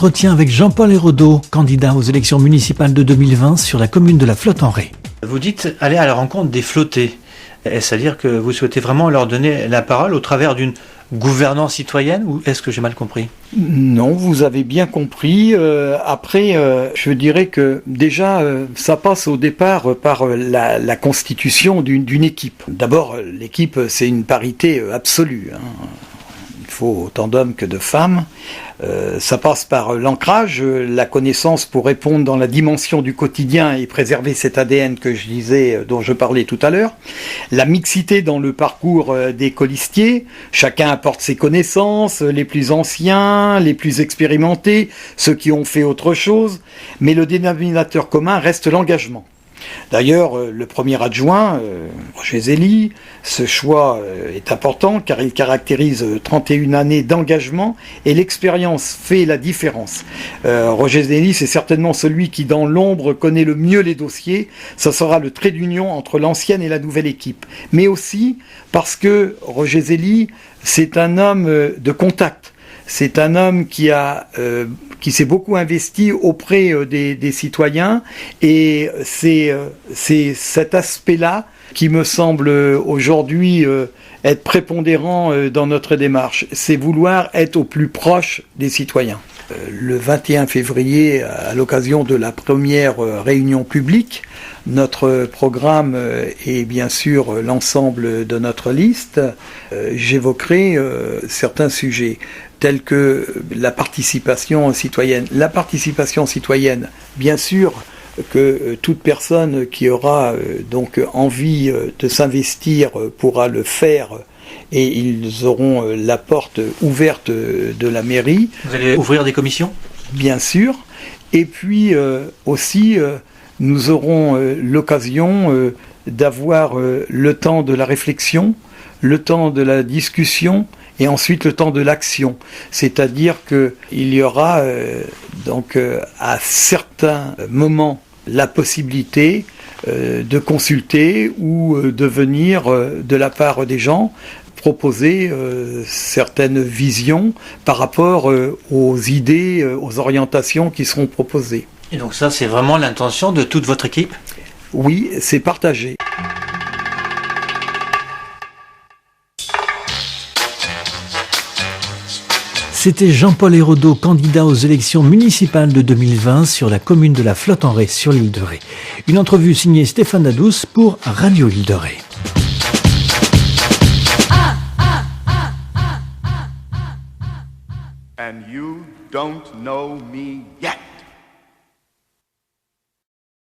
entretien avec Jean-Paul Hérodeau, candidat aux élections municipales de 2020 sur la commune de La Flotte-en-Ré. Vous dites aller à la rencontre des flottés. Est-ce à dire que vous souhaitez vraiment leur donner la parole au travers d'une gouvernance citoyenne ou est-ce que j'ai mal compris ? Non, vous avez bien compris. Après, je dirais que déjà, ça passe au départ par la constitution d'une équipe. D'abord, l'équipe, c'est une parité absolue, hein. Il faut autant d'hommes que de femmes. Ça passe par l'ancrage, la connaissance pour répondre dans la dimension du quotidien et préserver cet ADN que je disais, dont je parlais tout à l'heure. La mixité dans le parcours des colistiers. Chacun apporte ses connaissances, les plus anciens, les plus expérimentés, ceux qui ont fait autre chose. Mais le dénominateur commun reste l'engagement. D'ailleurs, le premier adjoint, Roger Zélie, ce choix est important car il caractérise 31 années d'engagement et l'expérience fait la différence. Roger Zélie, c'est certainement celui qui, dans l'ombre, connaît le mieux les dossiers. Ça sera le trait d'union entre l'ancienne et la nouvelle équipe. Mais aussi parce que Roger Zélie, c'est un homme de contact. C'est un homme qui s'est beaucoup investi auprès des citoyens et c'est cet aspect-là qui me semble aujourd'hui être prépondérant dans notre démarche. C'est vouloir être au plus proche des citoyens. Le 21 février, à l'occasion de la première réunion publique, notre programme et bien sûr l'ensemble de notre liste, j'évoquerai certains sujets tels que la participation citoyenne. La participation citoyenne, bien sûr que toute personne qui aura donc envie de s'investir pourra le faire et ils auront la porte ouverte de la mairie. Vous allez ouvrir des commissions ? Bien sûr. Et puis aussi, nous aurons l'occasion d'avoir le temps de la réflexion, le temps de la discussion et ensuite le temps de l'action. C'est-à-dire qu'il y aura à certains moments la possibilité de consulter ou de venir de la part des gens proposer certaines visions par rapport aux idées, aux orientations qui seront proposées. Et donc ça, c'est vraiment l'intention de toute votre équipe ? Oui, c'est partagé. C'était Jean-Paul Hérodeau, candidat aux élections municipales de 2020 sur la commune de La Flotte-en-Ré sur l'île de Ré. Une entrevue signée Stéphane Dadous pour Radio Île de Ré. And you don't know me yet.